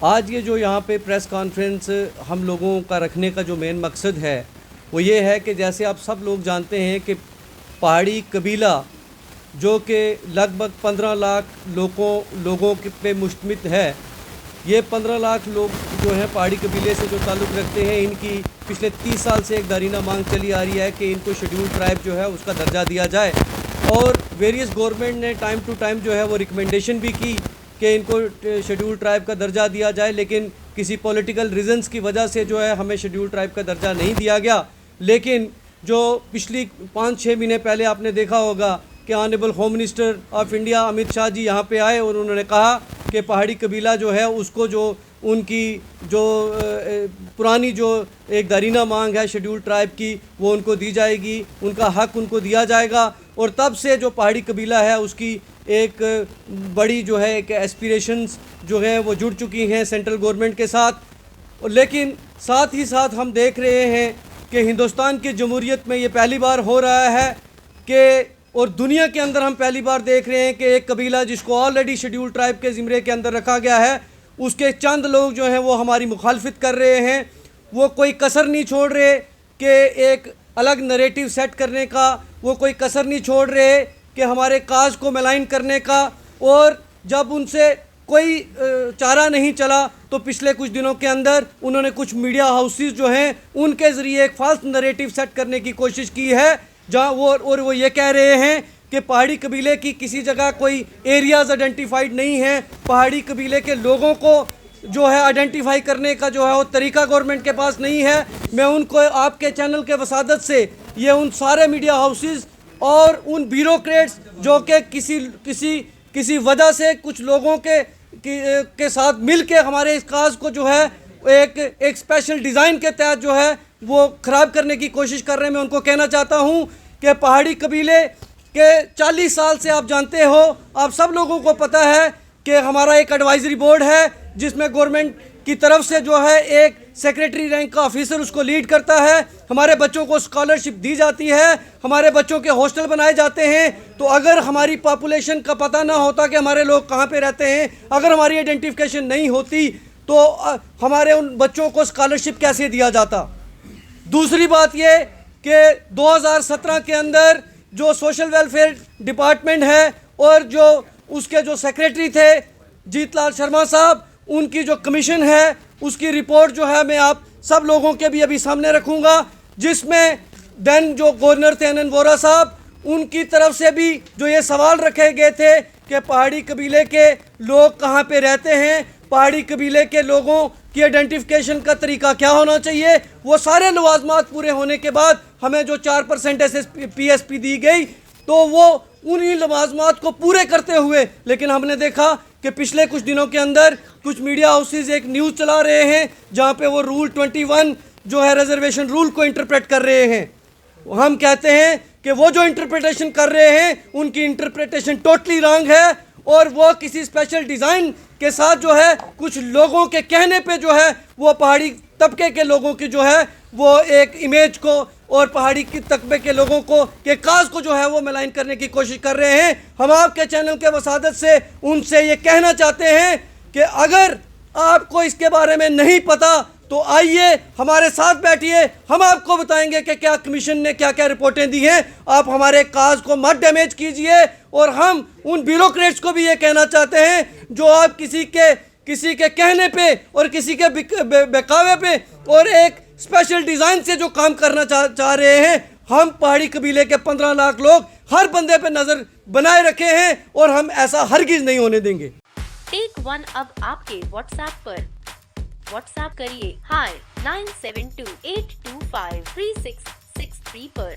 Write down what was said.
आज ये जो यहाँ पे प्रेस कॉन्फ्रेंस हम लोगों का रखने का जो मेन मकसद है वो ये है कि जैसे आप सब लोग जानते हैं कि पहाड़ी कबीला जो कि लगभग 15 लाख लोगों पे मुश्तमिल है, ये 15 लाख लोग जो हैं पहाड़ी कबीले से जो ताल्लुक़ रखते हैं, इनकी पिछले 30 साल से एक दारीना मांग चली आ रही है कि इनको शेड्यूल ट्राइब जो है उसका दर्जा दिया जाए। और वेरियस गवर्नमेंट ने टाइम टू टाइम जो है वो रिकमेंडेशन भी की कि इनको शेड्यूल ट्राइब का दर्जा दिया जाए, लेकिन किसी पॉलिटिकल रीज़न्स की वजह से जो है हमें शेड्यूल ट्राइब का दर्जा नहीं दिया गया। लेकिन जो पिछली 5-6 महीने पहले आपने देखा होगा कि honourable home minister of India Amit Shah ji यहाँ पे आए और उन्होंने कहा कि पहाड़ी कबीला जो है उसको जो उनकी जो पुरानी जो एक दारीना मांग है शेड्यूल ट्राइब की वो उनको दी जाएगी, उनका हक उनको दिया जाएगा। और तब से जो पहाड़ी कबीला है उसकी एक बड़ी जो है एक एस्पिरेशंस जो है वो जुड़ चुकी हैं सेंट्रल गवर्नमेंट के साथ। लेकिन साथ ही साथ हम देख रहे हैं कि हिंदुस्तान की जमहूरियत में ये पहली बार हो रहा है कि और दुनिया के अंदर हम पहली बार देख रहे हैं कि एक कबीला जिसको ऑलरेडी शेड्यूल ट्राइब के ज़िम्मे के अंदर रखा गया है, उसके चंद लोग जो हैं वो हमारी मुखालफत कर रहे हैं। वो कोई कसर नहीं छोड़ रहे कि एक अलग नरेटिव सेट करने का, वो कोई कसर नहीं छोड़ रहे कि हमारे काज को मलाइन करने का। और जब उनसे कोई चारा नहीं चला तो पिछले कुछ दिनों के अंदर उन्होंने कुछ मीडिया हाउसेस जो हैं उनके ज़रिए एक फाल्स नरेटिव सेट करने की कोशिश की है, जहाँ वो ये कह रहे हैं कि पहाड़ी कबीले की किसी जगह कोई एरियाज़ आइडेंटिफाइड नहीं हैं। पहाड़ी कबीले के लोगों को जो है आइडेंटिफाई करने का जो है वो तरीका गवर्नमेंट के पास नहीं है। मैं उनको आपके चैनल के वसादत से ये उन सारे मीडिया हाउसेस और उन ब्यूरोक्रेट्स जो कि किसी वजह से कुछ लोगों के साथ मिल के हमारे इस काज को जो है एक स्पेशल डिज़ाइन के तहत जो है वो ख़राब करने की कोशिश कर रहे हैं। मैं उनको कहना चाहता हूँ कि पहाड़ी कबीले के 40 साल से आप जानते हो, आप सब लोगों को पता है कि हमारा एक एडवाइजरी बोर्ड है जिसमें गवर्नमेंट की तरफ से जो है एक सेक्रेटरी रैंक का ऑफिसर उसको लीड करता है। हमारे बच्चों को स्कॉलरशिप दी जाती है, हमारे बच्चों के हॉस्टल बनाए जाते हैं। तो अगर हमारी पॉपुलेशन का पता ना होता कि हमारे लोग कहाँ पे रहते हैं, अगर हमारी आइडेंटिफिकेशन नहीं होती तो हमारे उन बच्चों को स्कॉलरशिप कैसे दिया जाता। दूसरी बात ये कि 2017 के अंदर जो सोशल वेलफेयर डिपार्टमेंट है और जो उसके जो सेक्रेटरी थे जीतलाल शर्मा साहब, उनकी जो कमीशन है उसकी रिपोर्ट जो है मैं आप सब लोगों के भी अभी सामने रखूँगा, जिसमें देन जो गवर्नर थे एन एन वोरा साहब, उनकी तरफ से भी जो ये सवाल रखे गए थे कि पहाड़ी कबीले के लोग कहाँ पे रहते हैं, पहाड़ी कबीले के लोगों की आइडेंटिफिकेशन का तरीका क्या होना चाहिए। वो सारे लवाजमात पूरे होने के बाद हमें जो 4% PSP दी गई तो वो उन्हीं लवाजमात को पूरे करते हुए, लेकिन हमने देखा कि पिछले कुछ दिनों के अंदर कुछ मीडिया हाउसेस एक न्यूज़ चला रहे हैं जहाँ पे वो रूल 21 जो है रिजर्वेशन रूल को इंटरप्रेट कर रहे हैं। हम कहते हैं कि वो जो इंटरप्रिटेशन कर रहे हैं उनकी इंटरप्रिटेशन टोटली रॉन्ग है और वो किसी स्पेशल डिज़ाइन के साथ जो है कुछ लोगों के कहने पे जो है वो पहाड़ी तबके के लोगों की जो है वो एक इमेज को और पहाड़ी की तबके के लोगों को के काज को जो है वो मलाइन करने की कोशिश कर रहे हैं। हम आपके चैनल के वसादत से उनसे ये कहना चाहते हैं कि अगर आपको इसके बारे में नहीं पता तो आइए हमारे साथ बैठिए, हम आपको बताएंगे कि क्या कमीशन ने क्या क्या रिपोर्टें दी हैं। आप हमारे काज को मत डैमेज कीजिए। और हम उन ब्यूरोक्रेट्स को भी ये कहना चाहते हैं जो आप किसी के कहने पे और किसी के बहकावे पे और एक स्पेशल डिज़ाइन से जो काम करना चाह रहे हैं, हम पहाड़ी कबीले के 15 लाख लोग हर बंदे पे नज़र बनाए रखे हैं और हम ऐसा हरगिज़ नहीं होने देंगे। टेक वन अब आपके व्हाट्सएप पर। व्हाट्सएप करिए हाय 9728253663 पर।